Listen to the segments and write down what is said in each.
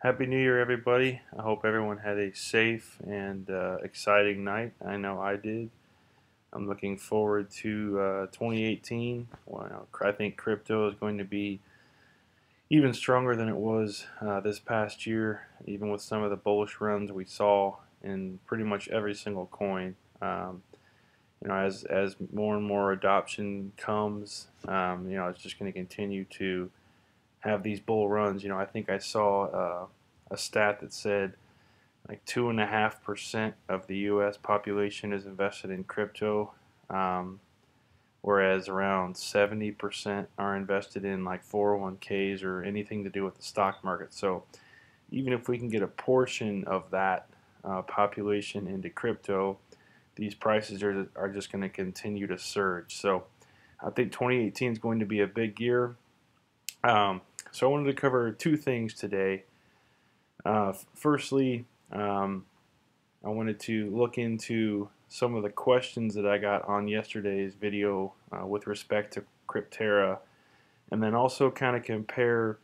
Happy New Year, everybody. I hope everyone had a safe and exciting night. I know I did. I'm looking forward to 2018. Well, I think crypto is going to be even stronger than it was this past year, even with some of the bullish runs we saw in pretty much every single coin. As more and more adoption comes, it's just going to continue to have these bull runs. I think I saw a stat that said like 2.5% of the U.S. population is invested in crypto, um, whereas around 70% are invested in like 401ks or anything to do with the stock market. So even if we can get a portion of that population into crypto, these prices are just going to continue to surge. So I think 2018 is going to be a big year. So I wanted to cover two things today. Firstly, I wanted to look into some of the questions that I got on yesterday's video with respect to Crypterra, and then also kind of compare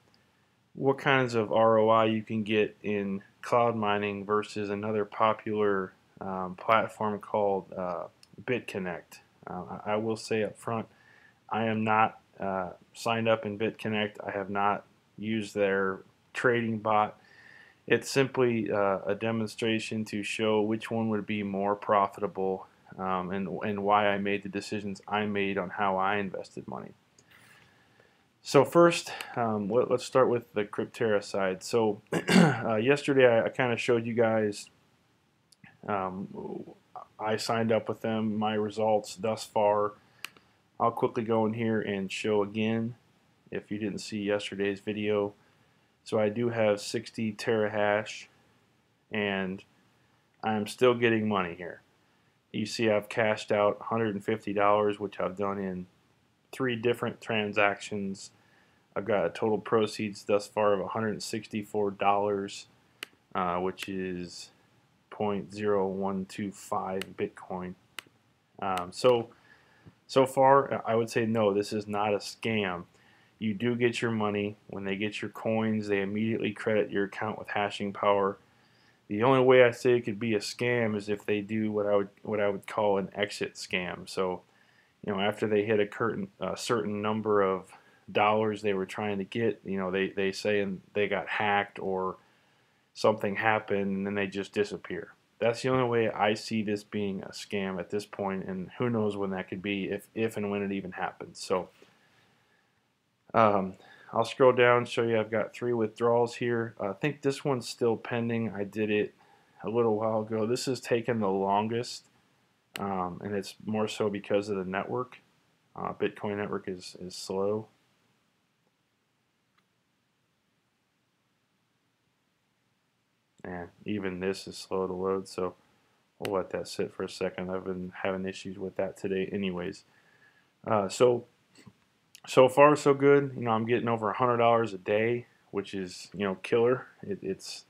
what kinds of ROI you can get in cloud mining versus another popular platform called Bitconnect. I will say up front, I am not signed up in Bitconnect. I have not used their trading bot. It's simply a demonstration to show which one would be more profitable, and why I made the decisions I made on how I invested money. So first, let's start with the Crypterra side. So yesterday I kind of showed you guys, I signed up with them, my results thus far. I'll quickly go in here and show again if you didn't see yesterday's video. So I do have 60 terahash, and I'm still getting money here. You see I've cashed out $150, which I've done in 3 different transactions. I've got a total proceeds thus far of $164, which is 0.0125 Bitcoin. So far, I would say no, this is not a scam. You do get your money. When they get your coins, they immediately credit your account with hashing power. The only way I say it could be a scam is if they do what I would call an exit scam. So, after they hit a certain number of dollars they were trying to get, they say and they got hacked or something happened, and then they just disappear. That's the only way I see this being a scam at this point, and who knows when that could be, if and when it even happens. So I'll scroll down, show you I've got 3 withdrawals here. I think this one's still pending. I did it a little while ago. This has taken the longest, and it's more so because of the network. Bitcoin network is slow. And even this is slow to load, so we'll let that sit for a second. I've been having issues with that today anyways. So far so good. I'm getting over $100 a day, which is killer. It's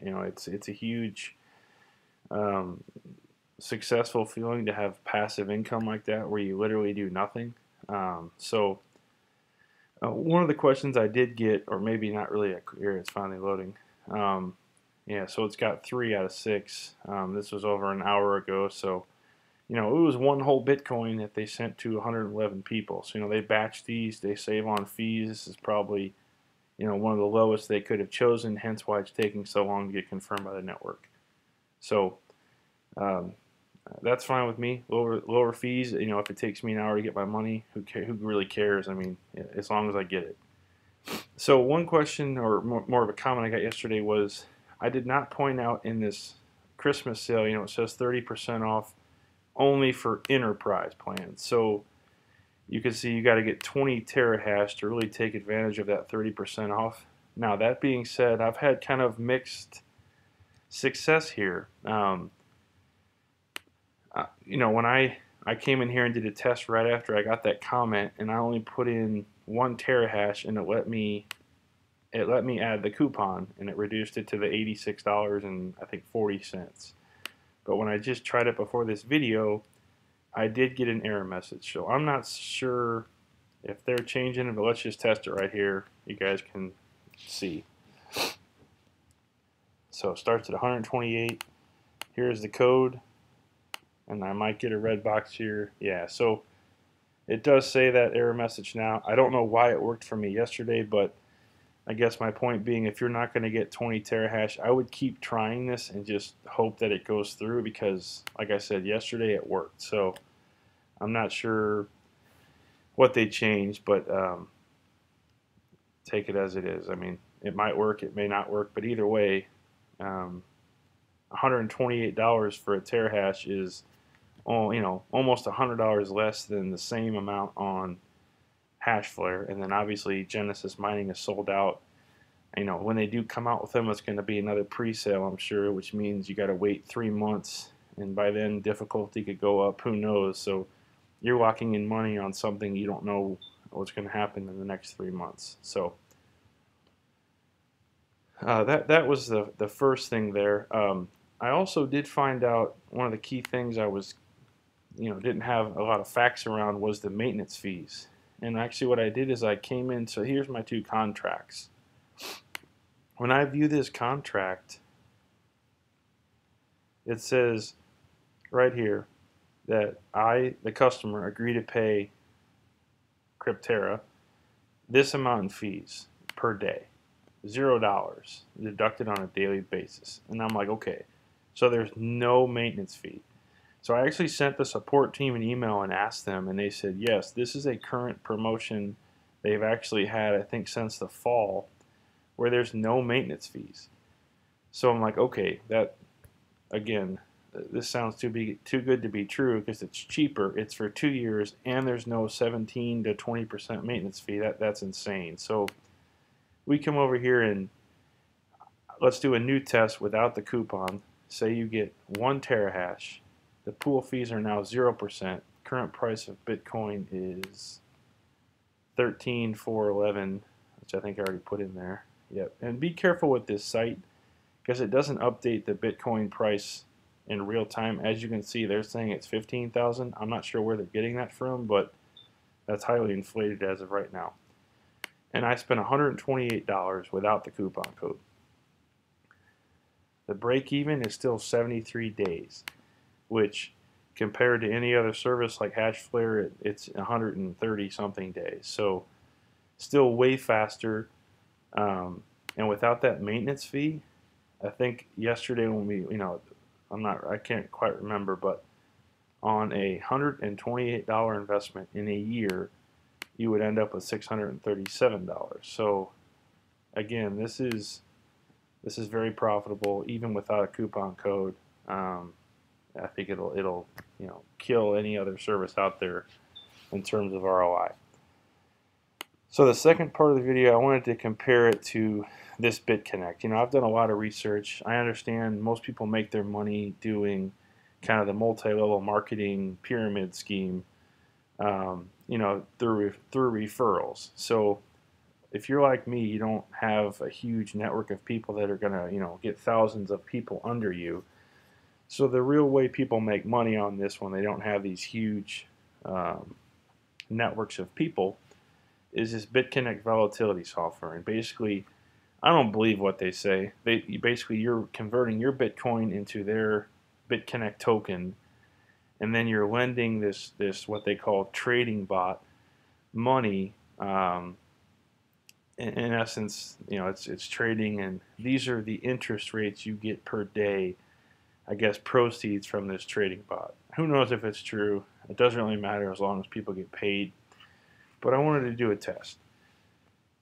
a huge successful feeling to have passive income like that where you literally do nothing. One of the questions I did get, or maybe not really, here it's finally loading. Yeah, so it's got 3 out of 6. This was over an hour ago, so it was one whole Bitcoin that they sent to 111 people. So they batch these, they save on fees. This is probably one of the lowest they could have chosen, hence why it's taking so long to get confirmed by the network. So that's fine with me. Lower fees. If it takes me an hour to get my money, who really cares? I mean, as long as I get it. So one question, or more of a comment I got yesterday was, I did not point out in this Christmas sale, it says 30% off only for enterprise plans. So you can see you got to get 20 terahash to really take advantage of that 30% off. Now that being said, I've had kind of mixed success here. When I came in here and did a test right after I got that comment, and I only put in 1 terahash, and it let me add the coupon, and it reduced it to the $86 and I think 40 cents. But when I just tried it before this video, I did get an error message. So I'm not sure if they're changing it, but let's just test it right here. You guys can see. So it starts at 128. Here's the code, and I might get a red box here. Yeah, so it does say that error message now. I don't know why it worked for me yesterday, but I guess my point being, if you're not going to get 20 terahash, I would keep trying this and just hope that it goes through, because like I said, yesterday it worked. So I'm not sure what they changed, but take it as it is. I mean, it might work, it may not work, but either way, $128 for a terahash is, almost $100 less than the same amount on HashFlare. And then obviously Genesis Mining is sold out. When they do come out with them, it's going to be another pre-sale, I'm sure, which means you got to wait 3 months, and by then difficulty could go up. Who knows? So you're locking in money on something you don't know what's going to happen in the next 3 months. So that was the first thing there. I also did find out one of the key things I was, didn't have a lot of facts around was the maintenance fees. And actually what I did is I came in, so here's my 2 contracts. When I view this contract, it says right here that I, the customer, agree to pay Crypterra this amount in fees per day, $0 deducted on a daily basis. And I'm like, okay, so there's no maintenance fee. So I actually sent the support team an email and asked them, and they said, yes, this is a current promotion they've actually had, I think, since the fall, where there's no maintenance fees. So I'm like, okay, that, again, this sounds too good to be true, because it's cheaper. It's for 2 years, and there's no 17 to 20% maintenance fee. That's insane. So we come over here and let's do a new test without the coupon. Say you get 1 terahash. The pool fees are now 0%. Current price of Bitcoin is 13,411, which I think I already put in there. Yep. And be careful with this site, because it doesn't update the Bitcoin price in real time. As you can see, they're saying it's 15,000. I'm not sure where they're getting that from, but that's highly inflated as of right now. And I spent $128 without the coupon code. The break even is still 73 days, which compared to any other service like HashFlare, it's 130 something days. So still way faster. And without that maintenance fee, I think yesterday when we, I can't quite remember, but on a $128 investment in a year, you would end up with $637. So again, this is very profitable even without a coupon code. I think it'll kill any other service out there in terms of ROI. So the second part of the video, I wanted to compare it to this Bitconnect. I've done a lot of research. I understand most people make their money doing kind of the multi-level marketing pyramid scheme, through referrals. So if you're like me, you don't have a huge network of people that are going to, get thousands of people under you. So the real way people make money on this when they don't have these huge networks of people is this Bitconnect volatility software. And basically, I don't believe what they say. You're converting your Bitcoin into their Bitconnect token, and then you're lending this what they call trading bot money. In essence, it's trading, and these are the interest rates you get per day. I guess proceeds from this trading bot. Who knows if it's true? It doesn't really matter as long as people get paid. But I wanted to do a test.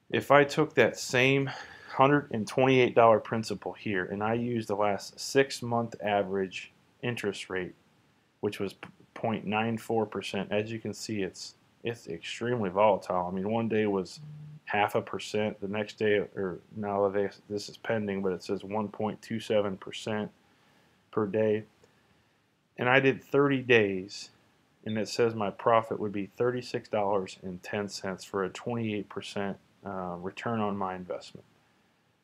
If I took that same $128 principal here and I used the last 6-month average interest rate, which was 0.94%, as you can see, it's extremely volatile. I mean, one day was 0.5%. The next day, or now this is pending, but it says 1.27% per day. And I did 30 days, and it says my profit would be $36.10 for a 28% return on my investment.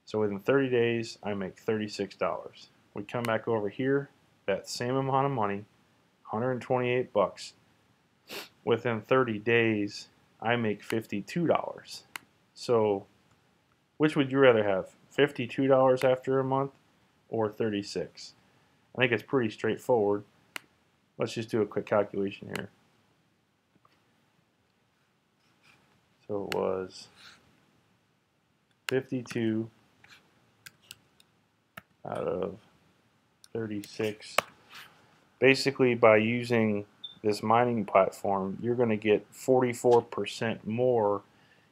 So within 30 days, I make $36. We come back over here, that same amount of money, 128 bucks. Within 30 days, I make $52. So which would you rather have, $52 after a month or 36? I think it's pretty straightforward. Let's just do a quick calculation here. So it was 52 out of 36. Basically, by using this mining platform, you're going to get 44% more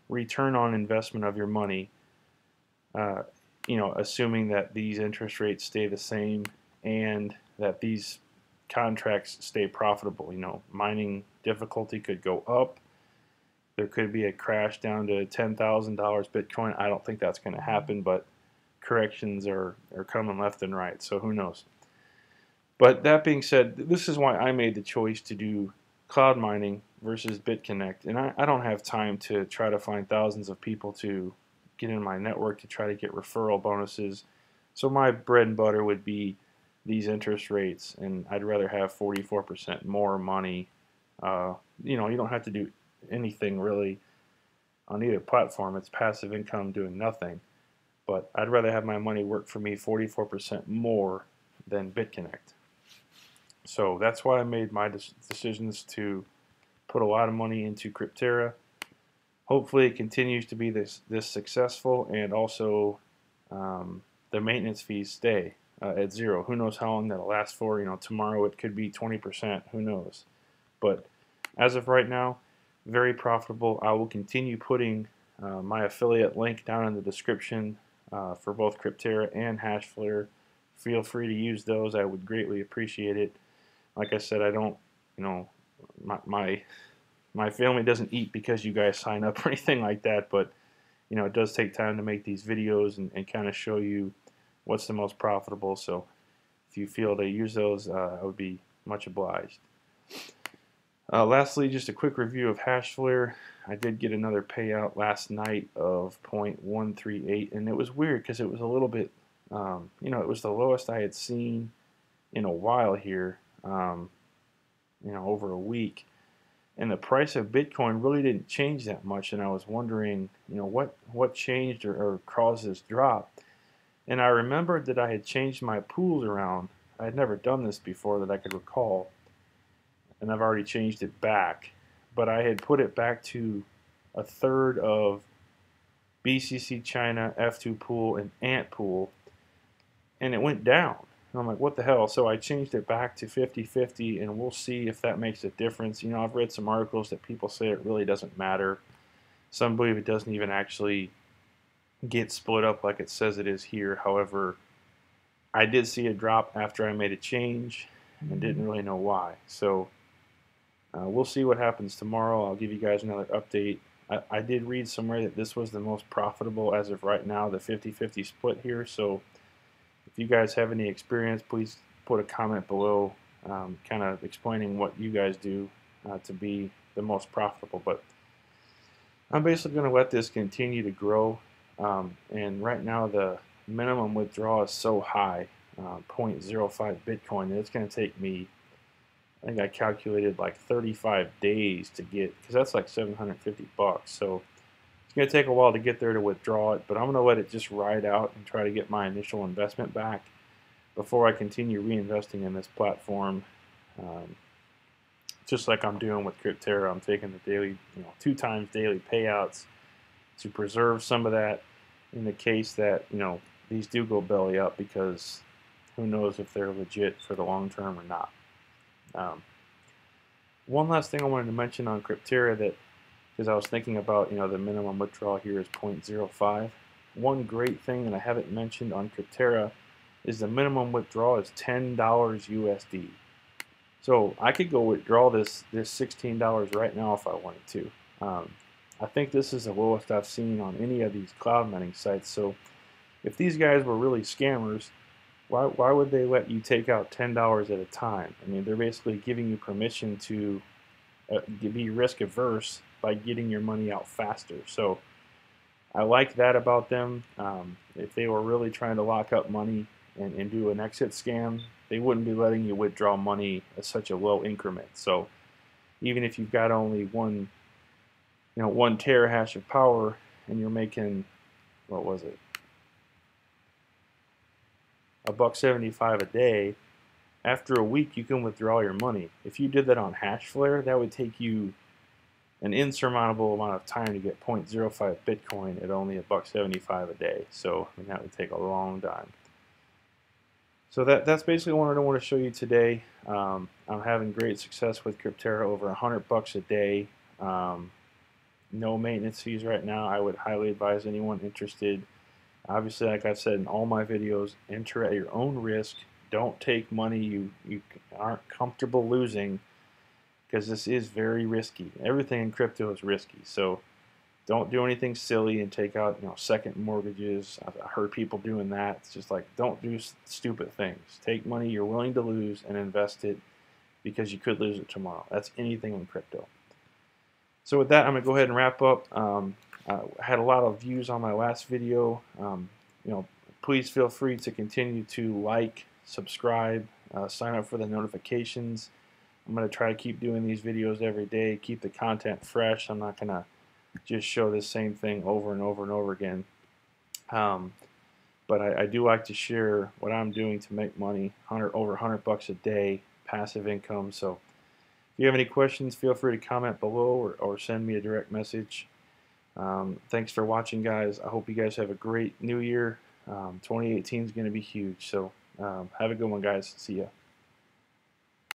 return on investment of your money, assuming that these interest rates stay the same and that these contracts stay profitable. Mining difficulty could go up. There could be a crash down to $10,000 Bitcoin. I don't think that's going to happen, but corrections are coming left and right, so who knows. But that being said, this is why I made the choice to do cloud mining versus Bitconnect. And I don't have time to try to find thousands of people to get in my network to try to get referral bonuses. So my bread and butter would be these interest rates, and I'd rather have 44% more money. You don't have to do anything really on either platform. It's passive income doing nothing. But I'd rather have my money work for me 44% more than Bitconnect. So that's why I made my decisions to put a lot of money into Crypterra. Hopefully it continues to be this successful, and also the maintenance fees stay at zero. Who knows how long that'll last for. Tomorrow it could be 20%. Who knows? But as of right now, very profitable. I will continue putting my affiliate link down in the description for both Crypterra and HashFlare. Feel free to use those. I would greatly appreciate it. Like I said, I don't, my family doesn't eat because you guys sign up or anything like that, but it does take time to make these videos and kind of show you what's the most profitable. So if you feel to use those, I would be much obliged. Lastly, just a quick review of HashFlare. I did get another payout last night of 0.138, and it was weird because it was a little bit, it was the lowest I had seen in a while here, over a week. And the price of Bitcoin really didn't change that much, and I was wondering, what changed or caused this drop. And I remembered that I had changed my pools around. I had never done this before that I could recall, and I've already changed it back. But I had put it back to a third of BCC China, F2 pool, and ant pool, and it went down. And I'm like, what the hell? So I changed it back to 50-50, and we'll see if that makes a difference. I've read some articles that people say it really doesn't matter. Some believe it doesn't even actually get split up like it says it is here. However, I did see a drop after I made a change and didn't really know why. So we'll see what happens tomorrow. I'll give you guys another update. I did read somewhere that this was the most profitable as of right now, the 50-50 split here. So if you guys have any experience, please put a comment below kind of explaining what you guys do to be the most profitable. But I'm basically going to let this continue to grow. And right now the minimum withdrawal is so high, 0.05 Bitcoin, that it's going to take me, I think I calculated like 35 days to get, because that's like 750 bucks. So it's going to take a while to get there to withdraw it, but I'm going to let it just ride out and try to get my initial investment back before I continue reinvesting in this platform. Just like I'm doing with Crypterra, I'm taking the daily, 2 times daily payouts to preserve some of that in the case that, these do go belly up, because who knows if they're legit for the long term or not. One last thing I wanted to mention on Crypterra, that because I was thinking about, the minimum withdrawal here is 0.05. One great thing that I haven't mentioned on Crypterra is the minimum withdrawal is $10 USD. So I could go withdraw this $16 right now if I wanted to. I think this is the lowest I've seen on any of these cloud mining sites. So if these guys were really scammers, why would they let you take out $10 at a time? I mean, they're basically giving you permission to be risk averse by getting your money out faster. So I like that about them. If they were really trying to lock up money and do an exit scam, they wouldn't be letting you withdraw money at such a low increment. So even if you've got only one terahash of power and you're making, what was it, $1.75 a day, after a week you can withdraw your money. If you did that on HashFlare, that would take you an insurmountable amount of time to get 0.05 Bitcoin at only $1.75 a day. So I mean, that would take a long time. So that's basically what I want to show you today. I'm having great success with Crypterra, over $100 a day. No maintenance fees right now. I would highly advise anyone interested. Obviously, like I've said in all my videos, enter at your own risk. Don't take money you aren't comfortable losing, because this is very risky. Everything in crypto is risky. So don't do anything silly and take out second mortgages. I've heard people doing that. It's just like, don't do stupid things. Take money you're willing to lose and invest it, because you could lose it tomorrow. That's anything in crypto. So with that, I'm going to go ahead and wrap up. I had a lot of views on my last video. Please feel free to continue to like, subscribe, sign up for the notifications. I'm going to try to keep doing these videos every day, keep the content fresh. I'm not going to just show the same thing over and over and over again. But I do like to share what I'm doing to make money, over $100 a day, passive income. So if you have any questions, feel free to comment below or send me a direct message. Thanks for watching, guys. I hope you guys have a great new year. 2018 is going to be huge. So have a good one, guys. See ya.